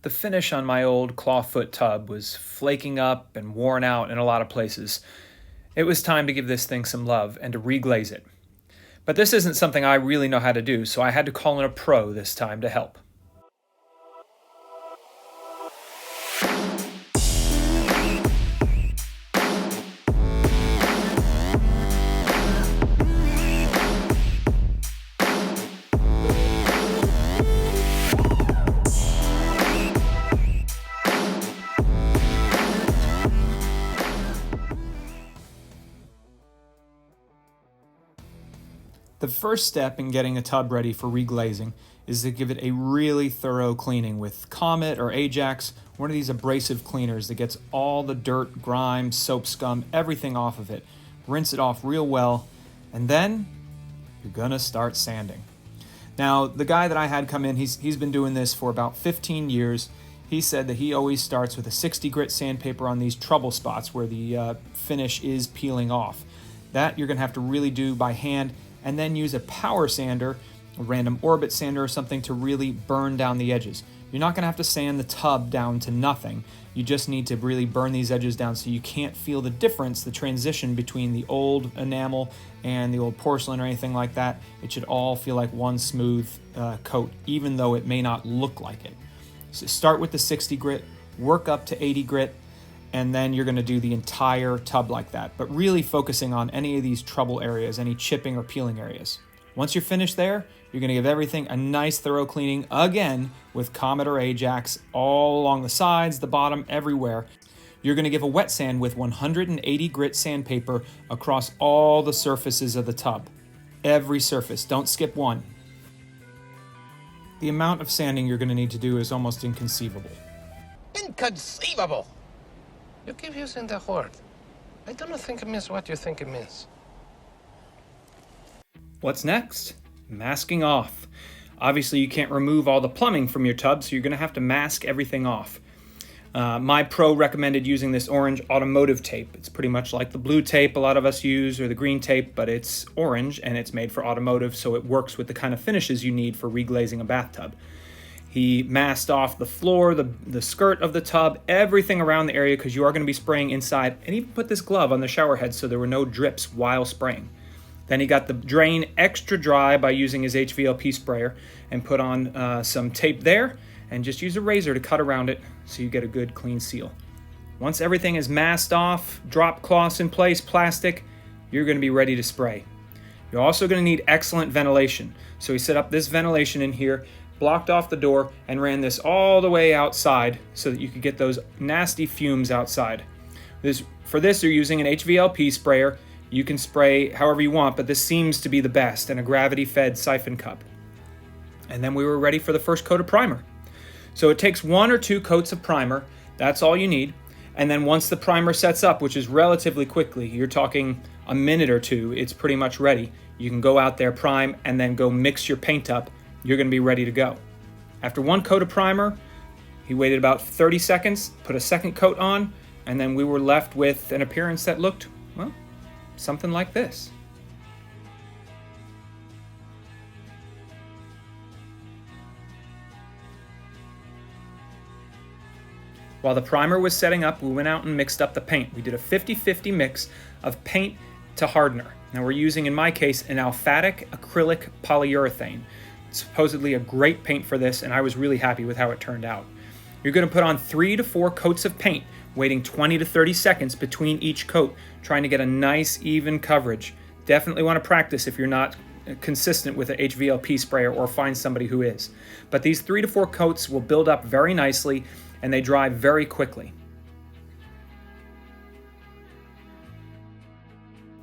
The finish on my old clawfoot tub was flaking up and worn out in a lot of places. It was time to give this thing some love and to reglaze it. But this isn't something I really know how to do, so I had to call in a pro this time to help. The first step in getting a tub ready for reglazing is to give it a really thorough cleaning with Comet or Ajax, one of these abrasive cleaners that gets all the dirt, grime, soap scum, everything off of it. Rinse it off real well, and then you're gonna start sanding. Now, the guy that I had come in, he's been doing this for about 15 years. He said that he always starts with a 60 grit sandpaper on these trouble spots where the finish is peeling off. That you're gonna have to really do by hand, and then use a power sander, a random orbit sander or something to really burn down the edges. You're not gonna have to sand the tub down to nothing. You just need to really burn these edges down so you can't feel the difference, the transition between the old enamel and the old porcelain or anything like that. It should all feel like one smooth coat, even though it may not look like it. So start with the 60 grit, work up to 80 grit, and then you're gonna do the entire tub like that, but really focusing on any of these trouble areas, any chipping or peeling areas. Once you're finished there, you're gonna give everything a nice thorough cleaning, again, with Comet or Ajax, all along the sides, the bottom, everywhere. You're gonna give a wet sand with 180 grit sandpaper across all the surfaces of the tub. Every surface, don't skip one. The amount of sanding you're gonna need to do is almost inconceivable. Inconceivable! You keep using the word. I don't think it means what you think it means. What's next? Masking off. Obviously, you can't remove all the plumbing from your tub, so you're gonna have to mask everything off. My pro recommended using this orange automotive tape. It's pretty much like the blue tape a lot of us use, or the green tape, but it's orange and it's made for automotive, so it works with the kind of finishes you need for reglazing a bathtub. He masked off the floor, the skirt of the tub, everything around the area, because you are going to be spraying inside, and even put this glove on the shower head so there were no drips while spraying. Then he got the drain extra dry by using his HVLP sprayer and put on some tape there, and just use a razor to cut around it so you get a good clean seal. Once everything is masked off, drop cloths in place, plastic, you're going to be ready to spray. You're also going to need excellent ventilation. So he set up this ventilation in here, blocked off the door, and ran this all the way outside so that you could get those nasty fumes outside. For this, you're using an HVLP sprayer. You can spray however you want, but this seems to be the best, and a gravity-fed siphon cup. And then we were ready for the first coat of primer. So it takes 1 or 2 coats of primer. That's all you need. And then once the primer sets up, which is relatively quickly, you're talking a minute or two, it's pretty much ready. You can go out there, prime, and then go mix your paint up. You're going to be ready to go. After 1 coat of primer, he waited about 30 seconds, put a second coat on, and then we were left with an appearance that looked, well, something like this. While the primer was setting up, we went out and mixed up the paint. We did a 50-50 mix of paint to hardener. Now we're using, in my case, an alphatic acrylic polyurethane. Supposedly a great paint for this, and I was really happy with how it turned out. You're going to put on 3 to 4 coats of paint, waiting 20 to 30 seconds between each coat, trying to get a nice even coverage. Definitely want to practice if you're not consistent with an HVLP sprayer, or find somebody who is. But these 3 to 4 coats will build up very nicely, and they dry very quickly.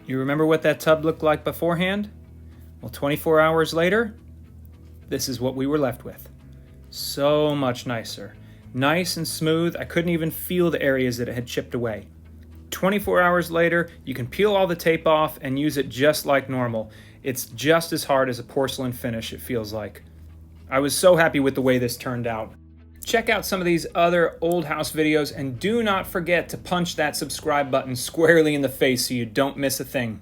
You remember what that tub looked like beforehand? Well, 24 hours later, this is what we were left with. So much nicer. Nice and smooth. I couldn't even feel the areas that it had chipped away. 24 hours later, you can peel all the tape off and use it just like normal. It's just as hard as a porcelain finish, it feels like. I was so happy with the way this turned out. Check out some of these other old house videos, and do not forget to punch that subscribe button squarely in the face so you don't miss a thing.